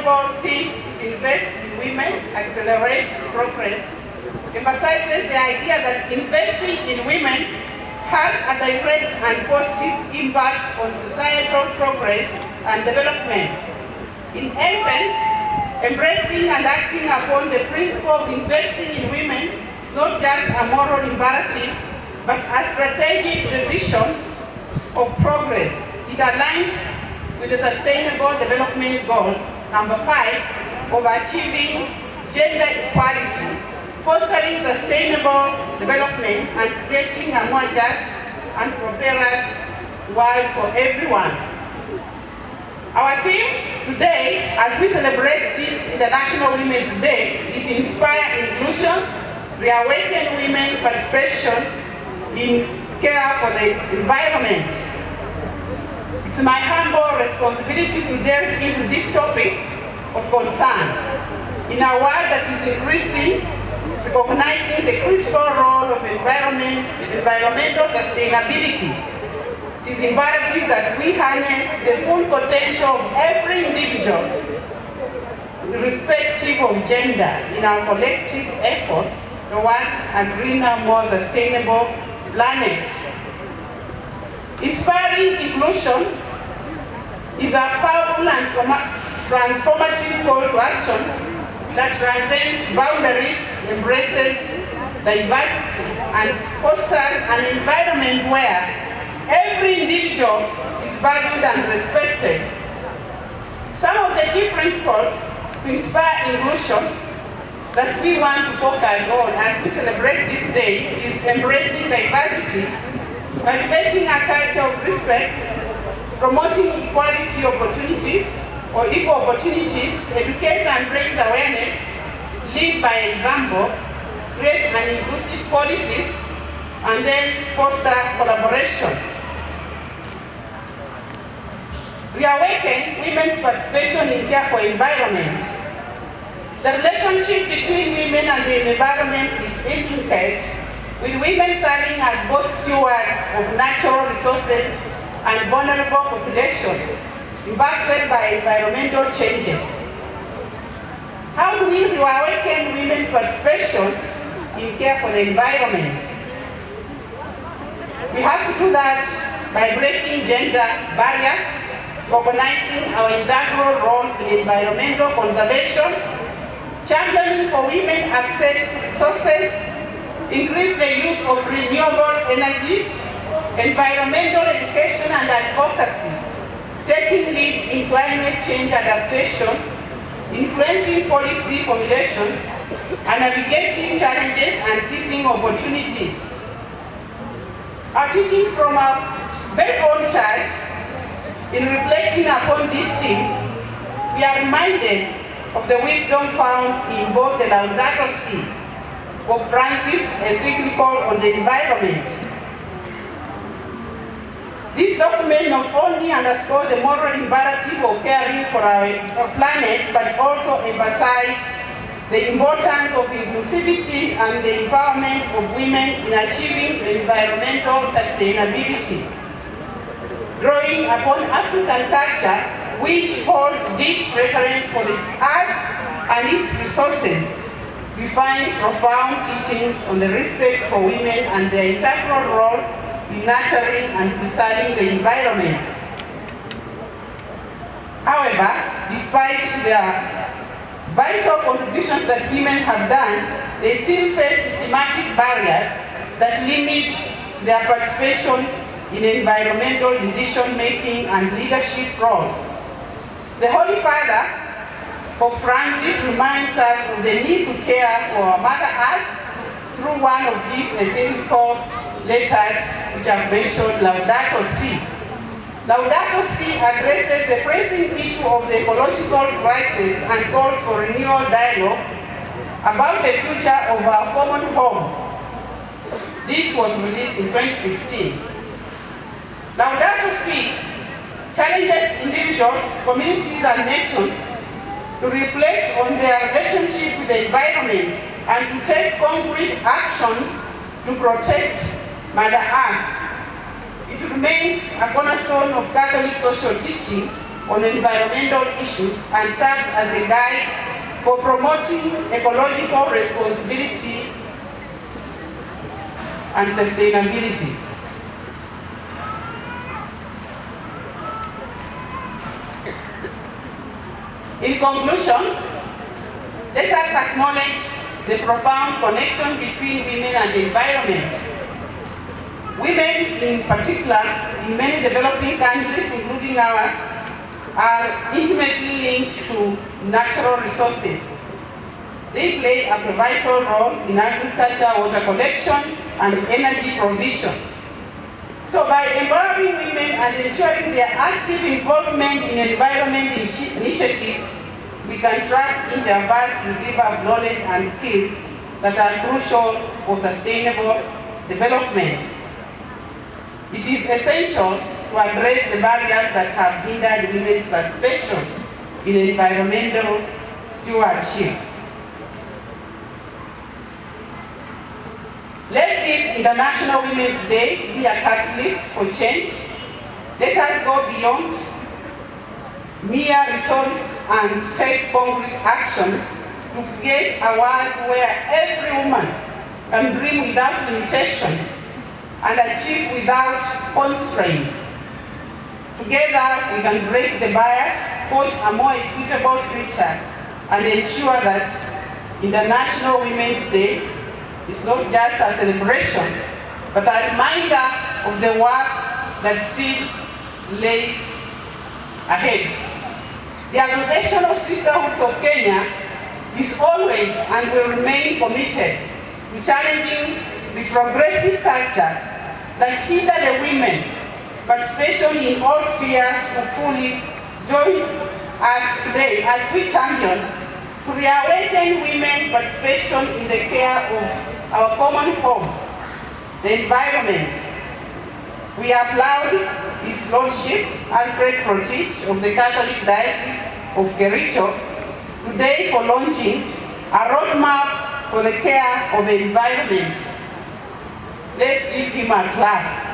Sustainable theme is Invest in Women, Accelerate Progress, emphasizes the idea that investing in women has a direct and positive impact on societal progress and development. In essence, embracing and acting upon the principle of investing in women is not just a moral imperative, but a strategic decision of progress. It aligns with the Sustainable Development Goals, number 5, of achieving gender equality, fostering sustainable development, and creating a more just and prosperous world for everyone. Our theme today, as we celebrate this International Women's Day, is Inspire Inclusion, Reawaken Women's Participation in Care for the Environment. It's my humble responsibility to delve into this topic of concern. In a world that is increasing, recognizing the critical role of environmental sustainability, it is imperative that we harness the full potential of every individual, irrespective of gender, in our collective efforts towards a greener, more sustainable planet. Inspiring inclusion is a powerful and transformative call to action that transcends boundaries, embraces diversity, and fosters an environment where every individual is valued and respected. Some of the key principles to inspire inclusion that we want to focus on as we celebrate this day is embracing diversity, cultivating a culture of respect, promoting equality opportunities or equal opportunities, educate and raise awareness, lead by example, create an inclusive policies, and then foster collaboration. Reawaken women's participation in care for environment. The relationship between women and the environment is intricate, with women serving as both stewards of natural resources and vulnerable populations impacted by environmental changes. How do we reawaken women's participation in care for the environment? We have to do that by breaking gender barriers, organizing our integral role in environmental conservation, championing for women access to resources, increase the use of renewable energy, environmental education and advocacy, taking lead in climate change adaptation, influencing policy formulation, and navigating challenges and seizing opportunities. Our teachings from our very own church, in reflecting upon this theme, we are reminded of the wisdom found in both the Laudato Si of Francis encyclical on the environment. This document not only underscores the moral imperative of caring for our planet, but also emphasizes the importance of inclusivity and the empowerment of women in achieving environmental sustainability. Drawing upon African culture, which holds deep reverence for the earth and its resources, we find profound teachings on the respect for women and their integral role in nurturing and preserving the environment. However, despite their vital contributions that women have done, they still face systematic barriers that limit their participation in environmental decision-making and leadership roles. The Holy Father, Pope Francis, reminds us of the need to care for our Mother Earth through one of his encyclical letters, which I've mentioned, Laudato Si. Laudato Si addresses the pressing issue of the ecological crisis and calls for renewal dialogue about the future of our common home. This was released in 2015. Laudato Si challenges individuals, communities, and nations to reflect on their relationship with the environment and to take concrete actions to protect Mother Earth. It remains a cornerstone of Catholic social teaching on environmental issues and serves as a guide for promoting ecological responsibility and sustainability. In conclusion, let us acknowledge the profound connection between women and the environment. Women, in particular, in many developing countries, including ours, are intimately linked to natural resources. They play a vital role in agriculture, water collection, and energy provision. So by empowering women and ensuring their active involvement in environment initiatives, we can tap into a vast reservoir of knowledge and skills that are crucial for sustainable development. It is essential to address the barriers that have hindered women's participation in environmental stewardship. Let this International Women's Day be a catalyst for change. Let us go beyond mere rhetoric and take concrete actions to create a world where every woman can dream without limitations and achieve without constraints. Together, we can break the bias, forge a more equitable future, and ensure that International Women's Day is not just a celebration, but a reminder of the work that still lays ahead. The Association of Sisterhoods of Kenya is always and will remain committed to challenging the progressive culture that hinder the women participation in all spheres to fully join us today as we champion to reawaken women participation in the care of our common home, the environment. We applaud His Lordship, Alfred Rotich of the Catholic Diocese of Kericho, today for launching a roadmap for the care of the environment. Let's give him a clap.